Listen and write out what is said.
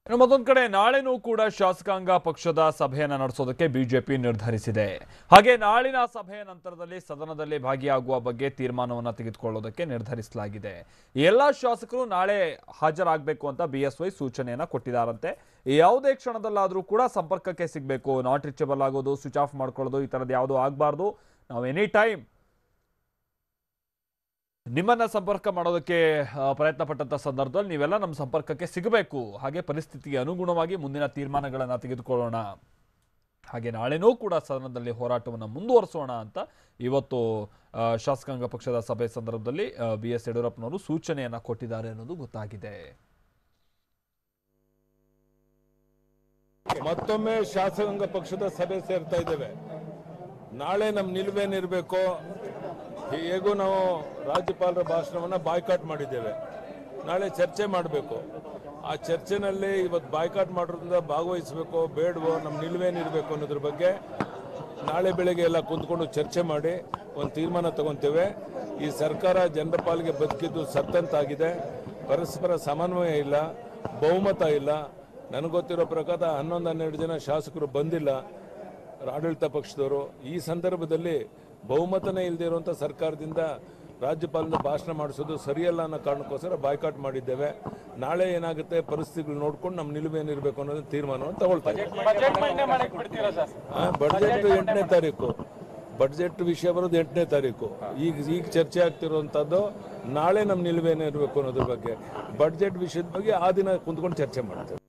ಇನ್ನು ಮತ್ತೊಂದು ಕಡೆ ನಾಳೆನೂ ಕೂಡ ಶಾಸಕಾಂಗ ಪಕ್ಷದ ಸಭೆಯನ್ನು ನಡೆಸೋದಕ್ಕೆ ಬಿಜೆಪಿ ನಿರ್ಧರಿಸಿದೆ. ಹಾಗೆ ನಾಳಿನ ಸಭೆಯ ನಂತರದಲ್ಲಿ ಸದನದಲ್ಲಿ ಭಾಗಿಯಾಗುವ ಬಗ್ಗೆ ತೀರ್ಮಾನವನ್ನು ತೆಗೆದುಕೊಳ್ಳೋದಕ್ಕೆ ನಿರ್ಧರಿಸಲಾಗಿದೆ. ಎಲ್ಲ ಶಾಸಕರು ನಾಳೆ ಹಾಜರಾಗಬೇಕು ಅಂತ ಬಿಎಸ್ವೈ ಸೂಚನೆಯನ್ನ ಕೊಟ್ಟಿದ್ದಾರಂತೆ. ಯಾವುದೇ ಕ್ಷಣದಲ್ಲಾದರೂ ಕೂಡ ಸಂಪರ್ಕಕ್ಕೆ ಸಿಗಬೇಕು, ನಾಟ್ ರೀಚಬಲ್ ಆಗೋದು, ಸ್ವಿಚ್ ಆಫ್ ಮಾಡ್ಕೊಳ್ಳೋದು ಈ ಥರದ್ದು ಯಾವುದೂ ಆಗಬಾರ್ದು. ನಾವು ಎನಿ ಟೈಮ್ ನಿಮ್ಮನ್ನ ಸಂಪರ್ಕ ಮಾಡೋದಕ್ಕೆ ಪ್ರಯತ್ನ ಪಟ್ಟಂತ ಸಂದರ್ಭದಲ್ಲಿ ನೀವೆಲ್ಲ ನಮ್ಮ ಸಂಪರ್ಕಕ್ಕೆ ಸಿಗಬೇಕು. ಹಾಗೆ ಪರಿಸ್ಥಿತಿಗೆ ಅನುಗುಣವಾಗಿ ಮುಂದಿನ ತೀರ್ಮಾನಗಳನ್ನು ತೆಗೆದುಕೊಳ್ಳೋಣ. ಹಾಗೆ ನಾಳೆನೂ ಕೂಡ ಸದನದಲ್ಲಿ ಹೋರಾಟವನ್ನು ಮುಂದುವರಿಸೋಣ ಅಂತ ಇವತ್ತು ಶಾಸಕಾಂಗ ಪಕ್ಷದ ಸಭೆ ಸಂದರ್ಭದಲ್ಲಿ BS ಯಡಿಯೂರಪ್ಪನವರು ಸೂಚನೆಯನ್ನ ಕೊಟ್ಟಿದ್ದಾರೆ ಅನ್ನೋದು ಗೊತ್ತಾಗಿದೆ. ಮತ್ತೊಮ್ಮೆ ಶಾಸಕಾಂಗ ಪಕ್ಷದ ಸಭೆ ಸೇರ್ತಾ ಇದ್ದೇವೆ. ನಾಳೆ ನಮ್ಮ ನಿಲುವೇನಿರಬೇಕು, ಹೇಗೂ ನಾವು ರಾಜ್ಯಪಾಲರ ಭಾಷಣವನ್ನು ಬಾಯ್ಕಾಟ್ ಮಾಡಿದ್ದೇವೆ. ನಾಳೆ ಚರ್ಚೆ ಮಾಡಬೇಕು. ಆ ಚರ್ಚೆನಲ್ಲಿ ಇವತ್ತು ಬಾಯ್ಕಾಟ್ ಮಾಡೋದ್ರಿಂದ ಭಾಗವಹಿಸಬೇಕು ಬೇಡವೋ, ನಮ್ಮ ನಿಲುವೇನಿರಬೇಕು ಅನ್ನೋದ್ರ ಬಗ್ಗೆ ನಾಳೆ ಬೆಳಗ್ಗೆ ಎಲ್ಲ ಕುಂತ್ಕೊಂಡು ಚರ್ಚೆ ಮಾಡಿ ಒಂದು ತೀರ್ಮಾನ ತಗೊತೇವೆ. ಈ ಸರ್ಕಾರ ಜನರ ಪಾಲಿಗೆ ಬದುಕಿದ್ದು ಸತ್ತಂತಾಗಿದೆ. ಪರಸ್ಪರ ಸಮನ್ವಯ ಇಲ್ಲ, ಬಹುಮತ ಇಲ್ಲ. ನನಗೆ ಗೊತ್ತಿರೋ ಪ್ರಕಾರ 11-12 ಜನ ಶಾಸಕರು ಬಂದಿಲ್ಲ ಆಡಳಿತ ಪಕ್ಷದವರು. ಈ ಸಂದರ್ಭದಲ್ಲಿ ಬಹುಮತನೇ ಇಲ್ಲದೆ ಇರುವಂಥ ಸರ್ಕಾರದಿಂದ ರಾಜ್ಯಪಾಲನ ಭಾಷಣ ಮಾಡಿಸೋದು ಸರಿಯಲ್ಲ ಅನ್ನೋ ಕಾರಣಕ್ಕೋಸ್ಕರ ಬಾಯ್ಕಾಟ್ ಮಾಡಿದ್ದೇವೆ. ನಾಳೆ ಏನಾಗುತ್ತೆ ಪರಿಸ್ಥಿತಿಗಳು ನೋಡ್ಕೊಂಡು ನಮ್ಮ ನಿಲುವೇನಿರಬೇಕು ಅನ್ನೋದನ್ನ ತೀರ್ಮಾನವನ್ನು ತಗೊಳ್ತಾ ಇದ್ದೀವಿ. ಬಡ್ಜೆಟ್ 8ನೇ ತಾರೀಕು, ಬಡ್ಜೆಟ್ ವಿಷಯ ಬರೋದು 8ನೇ ತಾರೀಕು. ಈಗ ಚರ್ಚೆ ಆಗ್ತಿರುವಂಥದ್ದು ನಾಳೆ ನಮ್ಮ ನಿಲುವೇನಿರಬೇಕು ಅನ್ನೋದ್ರ ಬಗ್ಗೆ. ಬಡ್ಜೆಟ್ ವಿಷಯದ ಬಗ್ಗೆ ಆ ದಿನ ಕುಂತ್ಕೊಂಡು ಚರ್ಚೆ ಮಾಡ್ತೇವೆ.